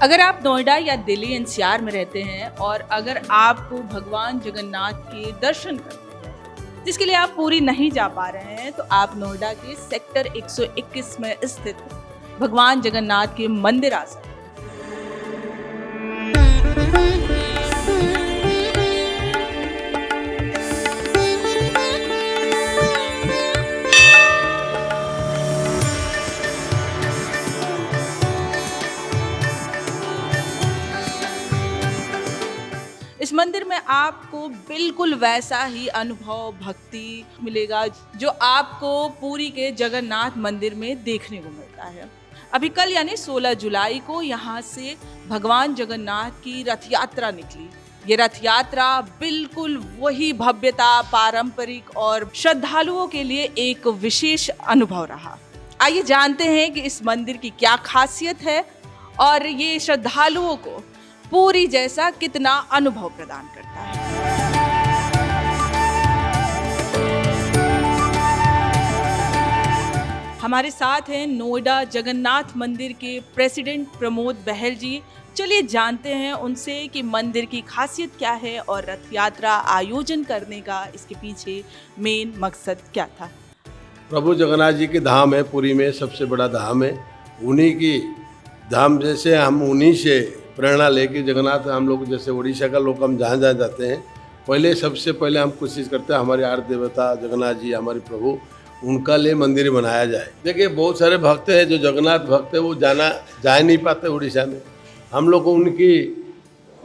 अगर आप नोएडा या दिल्ली एनसीआर में रहते हैं और अगर आपको भगवान जगन्नाथ के दर्शन करने हैं जिसके लिए आप पूरी नहीं जा पा रहे हैं, तो आप नोएडा के सेक्टर 121 में स्थित भगवान जगन्नाथ के मंदिर आ सकते हैं। इस मंदिर में आपको बिल्कुल वैसा ही अनुभव भक्ति मिलेगा जो आपको पुरी के जगन्नाथ मंदिर में देखने को मिलता है। अभी कल यानी 16 जुलाई को यहाँ से भगवान जगन्नाथ की रथ यात्रा निकली। ये रथ यात्रा बिल्कुल वही भव्यता, पारंपरिक और श्रद्धालुओं के लिए एक विशेष अनुभव रहा। आइए जानते हैं कि इस मंदिर की क्या खासियत है और ये श्रद्धालुओं को पूरी जैसा कितना अनुभव प्रदान करता है। हमारे साथ हैं नोएडा जगन्नाथ मंदिर के प्रेसिडेंट प्रमोद बहल जी। चलिए जानते हैं उनसे कि मंदिर की खासियत क्या है और रथ यात्रा आयोजन करने का इसके पीछे मेन मकसद क्या था। प्रभु जगन्नाथ जी की धाम है, पुरी में सबसे बड़ा धाम है। उन्हीं की धाम जैसे हम उन्हीं से प्रेरणा लेके जगन्नाथ, हम लोग जैसे उड़ीसा का लोग हम जहाँ जहाँ जाते हैं, पहले सबसे पहले हम कोशिश करते हैं हमारे आर्य देवता जगन्नाथ जी, हमारे प्रभु, उनका लिए मंदिर बनाया जाए। देखिए बहुत सारे भक्त हैं जो जगन्नाथ भक्त है, वो जा नहीं पाते उड़ीसा में। हम लोग को उनकी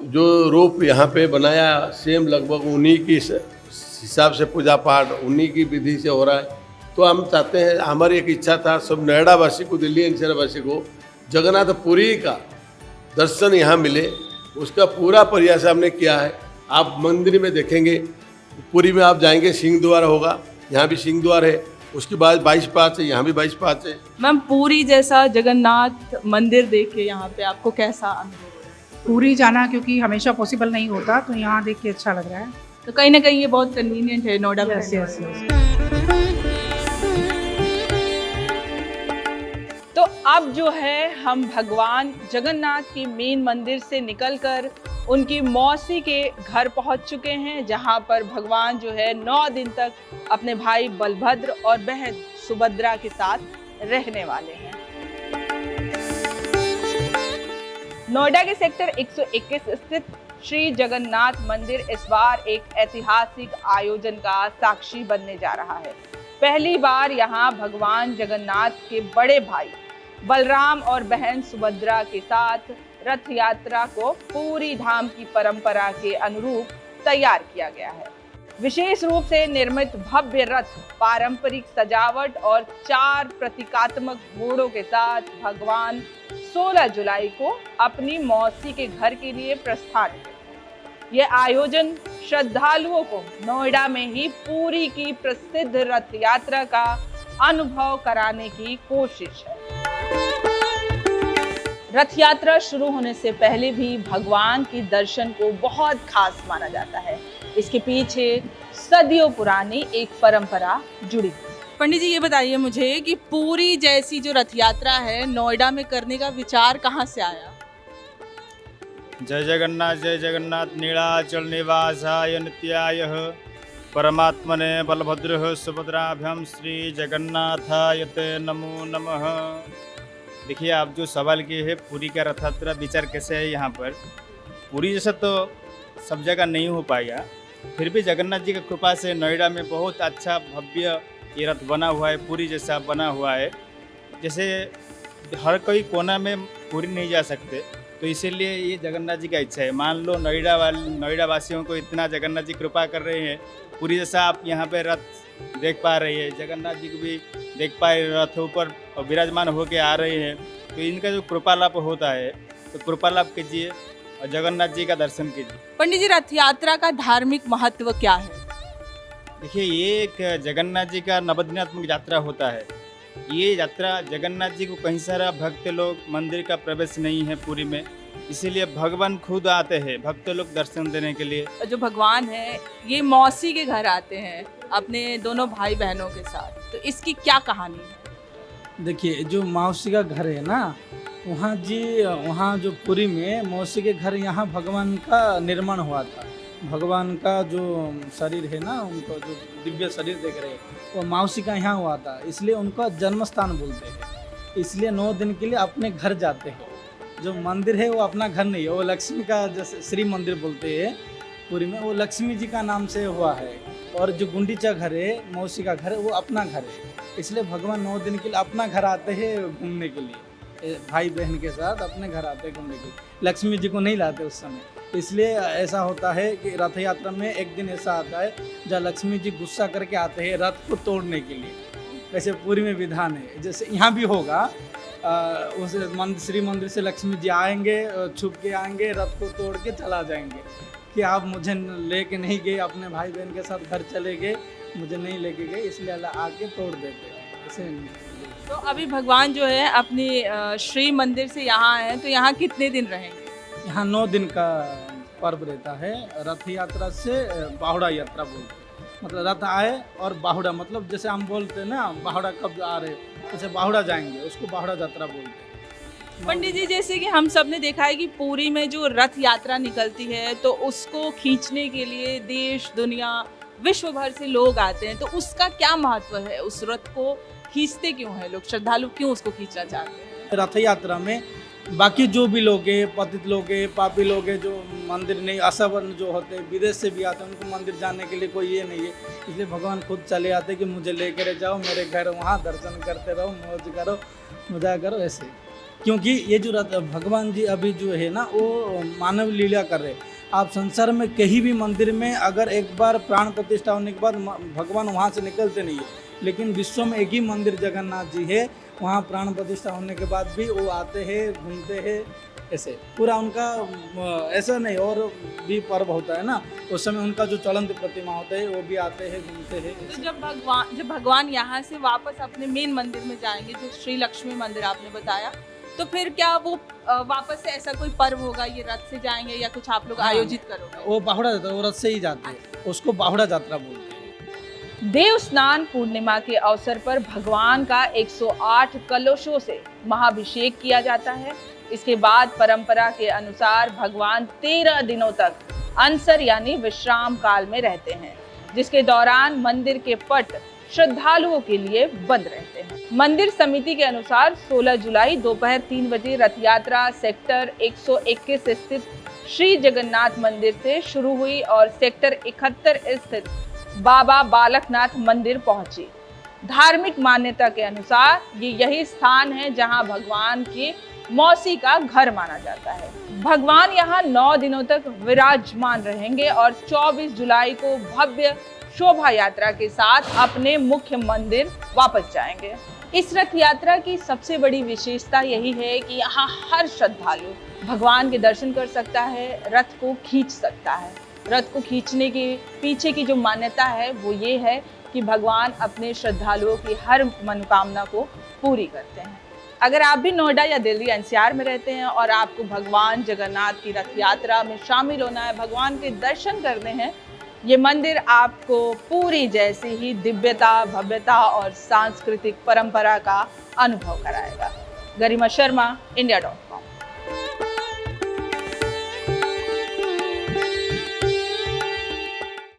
जो रूप यहाँ पे बनाया सेम लगभग उन्हीं की हिसाब से पूजा पाठ उन्हीं की विधि से हो रहा है। तो हम चाहते हैं, हमारी एक इच्छा था सब नोएडा वासी को, दिल्ली एनसीआर वासी को जगन्नाथ पुरी का दर्शन यहाँ मिले, उसका पूरा प्रयास हमने किया है। आप मंदिर में देखेंगे, पुरी में आप जाएंगे सिंह द्वार होगा, यहाँ भी सिंह द्वार है, उसके बाद 22 पाँच है, यहाँ भी 22 पाँच है। मैम, पुरी जैसा जगन्नाथ मंदिर देख के यहाँ पे आपको कैसा अनुभव हो रहा है? पुरी जाना क्योंकि हमेशा पॉसिबल नहीं होता, तो यहाँ देख के अच्छा लग रहा है। तो कहीं ना कहीं ये बहुत कन्वीनियंट है नोएडा में। यस। तो अब जो है हम भगवान जगन्नाथ की मेन मंदिर से निकलकर उनकी मौसी के घर पहुंच चुके हैं, जहां पर भगवान जो है 9 दिन तक अपने भाई बलभद्र और बहन सुभद्रा के साथ रहने वाले हैं। नोएडा के सेक्टर 121 स्थित श्री जगन्नाथ मंदिर इस बार एक ऐतिहासिक आयोजन का साक्षी बनने जा रहा है। पहली बार यहाँ भगवान जगन्नाथ के बड़े भाई बलराम और बहन सुभद्रा के साथ रथ यात्रा को पूरी धाम की परंपरा के अनुरूप तैयार किया गया है। विशेष रूप से निर्मित भव्य रथ पारंपरिक सजावट और 4 प्रतीकात्मक घोड़ों के साथ भगवान 16 जुलाई को अपनी मौसी के घर के लिए प्रस्थान करेंगे। यह आयोजन श्रद्धालुओं को नोएडा में ही पुरी की प्रसिद्ध रथ यात्रा का अनुभव कराने की कोशिश है। रथ यात्रा शुरू होने से पहले भी भगवान के दर्शन को बहुत खास माना जाता है। इसके पीछे सदियों पुरानी एक परंपरा जुड़ी है। पंडित जी, ये बताइए मुझे कि पुरी जैसी जो रथ यात्रा है नोएडा में करने का विचार कहाँ से आया? जय जगन्नाथ नीलाचल निवासाय नित्याय परमात्मने बलभद्र सुभद्राभ्याम श्री जगन्नाथाय ते नमो नमः। देखिए, आप जो सवाल किए है पुरी का रथ यात्रा विचार कैसे है यहाँ पर, पुरी जैसा तो सब जगह नहीं हो पाएगा, फिर भी जगन्नाथ जी की कृपा से नोएडा में बहुत अच्छा भव्य ये रथ बना हुआ है, पुरी जैसा बना हुआ है। जैसे हर कोई कोना में पुरी नहीं जा सकते, तो इसीलिए ये जगन्नाथ जी का इच्छा है। मान लो नोएडा वासियों को इतना जगन्नाथ जी कृपा कर रहे हैं, पुरी जैसा आप यहाँ पे रथ देख पा रहे हैं, जगन्नाथ जी को भी देख पाए, रथ ऊपर विराजमान होके आ रहे हैं, तो इनका जो कृपा लाभ होता है, तो कृपा लाभ कीजिए और जगन्नाथ जी का दर्शन कीजिए। पंडित जी, रथ यात्रा का धार्मिक महत्व क्या है? देखिए, ये एक जगन्नाथ जी का नवदिनात्मक यात्रा होता है। ये यात्रा जगन्नाथ जी को कहीं सारा भक्त लोग मंदिर का प्रवेश नहीं है पुरी में, इसीलिए भगवान खुद आते हैं भक्त लोग दर्शन देने के लिए। जो भगवान है ये मौसी के घर आते हैं अपने दोनों भाई बहनों के साथ, तो इसकी क्या कहानी है? देखिए, जो मौसी का घर है ना, वहाँ जी, वहाँ जो पुरी में मौसी के घर, यहाँ भगवान का निर्माण हुआ था। भगवान का जो शरीर है ना, उनको जो दिव्य शरीर देख रहे हैं, वो मौसी का यहाँ हुआ था, इसलिए उनका जन्म स्थान बोलते हैं। इसलिए 9 दिन के लिए अपने घर जाते हैं। जो मंदिर है वो अपना घर नहीं है, वो लक्ष्मी का, जैसे श्री मंदिर बोलते हैं पुरी में, वो लक्ष्मी जी का नाम से हुआ है। और जो गुंडीचा घर है, मौसी का घर है, वो अपना घर है। इसलिए भगवान 9 दिन के लिए अपना घर आते हैं घूमने के लिए, भाई बहन के साथ अपने घर आते हैं घूमने के लिए, लक्ष्मी जी को नहीं लाते उस समय। इसलिए ऐसा होता है कि रथ यात्रा में एक दिन ऐसा आता है जहाँ लक्ष्मी जी गुस्सा करके आते हैं रथ को तोड़ने के लिए। वैसे पूरी में विधान है, जैसे यहाँ भी होगा, उस श्री मंदिर से लक्ष्मी जी आएंगे, छुप के आएंगे, रथ को तोड़ के चला जाएंगे कि आप मुझे लेके नहीं गए, अपने भाई बहन के साथ घर चले गए, मुझे नहीं लेके गए, इसलिए अल्लाह आके तोड़ देते हैं ऐसे। तो अभी भगवान जो है अपनी श्री मंदिर से यहाँ आए हैं, तो यहाँ कितने दिन रहेंगे? यहाँ 9 दिन का पर्व रहता है। रथ यात्रा से बाहुड़ा यात्रा बोलते हैं, मतलब रथ आए और बाहुड़ा, मतलब जैसे हम बोलते हैं ना बाहुड़ा कब आ रहे, जैसे बाहुड़ा जाएंगे, उसको बाहुड़ा यात्रा बोलते हैं। पंडित जी, जैसे कि हम सब ने देखा है कि पुरी में जो रथ यात्रा निकलती है, तो उसको खींचने के लिए देश दुनिया विश्व भर से लोग आते हैं, तो उसका क्या महत्व है? उस रथ को खींचते क्यों है लोग, श्रद्धालु क्यों उसको खींचना चाहते हैं? रथ यात्रा में बाकी जो भी लोग हैं, पतित लोग हैं, पापी लोग हैं, जो मंदिर नहीं, असवर्ण जो होते हैं, विदेश से भी आते हैं, उनको मंदिर जाने के लिए कोई ये नहीं है। इसलिए भगवान खुद चले आते कि मुझे लेकर जाओ मेरे घर, वहाँ दर्शन करते रहो, मौज करो, मजा करो, ऐसे। क्योंकि ये जो भगवान जी अभी जो है ना, वो मानव लीला कर रहे। आप संसार में कहीं भी मंदिर में अगर एक बार प्राण प्रतिष्ठा होने के बाद भगवान वहाँ से निकलते नहीं है, लेकिन विश्व में एक ही मंदिर जगन्नाथ जी है, वहाँ प्राण प्रतिष्ठा होने के बाद भी वो आते हैं, घूमते हैं, ऐसे पूरा उनका ऐसा नहीं। और भी पर्व होता है ना, उस समय उनका जो चलंत प्रतिमा होते हैं वो भी आते हैं, घूमते हैं। तो जब भगवान यहाँ से वापस अपने मेन मंदिर में जाएंगे, जो श्री लक्ष्मी मंदिर आपने बताया, तो फिर क्या वो वापस से ऐसा कोई पर्व होगा, ये रथ से जाएंगे या कुछ आप लोग आयोजित करोगे? वो बाहुड़ा जाता है, वो रथ से ही जाते हैं, उसको बाहुड़ा यात्रा बोलते हैं। देव स्नान पूर्णिमा के अवसर पर भगवान का 108 कलशों से महाभिषेक किया जाता है। इसके बाद परंपरा के अनुसार भगवान 13 दिनों तक अनसर यानी विश्राम काल में रहते हैं, जिसके दौरान मंदिर के पट श्रद्धालुओं के लिए बंद रहते हैं। मंदिर समिति के अनुसार 16 जुलाई दोपहर 3 बजे रथ यात्रा सेक्टर 121 स्थित श्री जगन्नाथ मंदिर से शुरू हुई और सेक्टर 71 स्थित बाबा बालकनाथ मंदिर पहुंची। धार्मिक मान्यता के अनुसार ये यही स्थान है जहां भगवान की मौसी का घर माना जाता है। भगवान यहां 9 दिनों तक विराजमान रहेंगे और 24 जुलाई को भव्य शोभा यात्रा के साथ अपने मुख्य मंदिर वापस जाएंगे। इस रथ यात्रा की सबसे बड़ी विशेषता यही है कि यहाँ हर श्रद्धालु भगवान के दर्शन कर सकता है, रथ को खींच सकता है। रथ को खींचने के पीछे की जो मान्यता है वो ये है कि भगवान अपने श्रद्धालुओं की हर मनोकामना को पूरी करते हैं। अगर आप भी नोएडा या दिल्ली एनसीआर में रहते हैं और आपको भगवान जगन्नाथ की रथ यात्रा में शामिल होना है, भगवान के दर्शन करने हैं, ये मंदिर आपको पूरी जैसी ही दिव्यता, भव्यता और सांस्कृतिक परंपरा का अनुभव कराएगा। गरिमा शर्मा, इंडिया डॉट।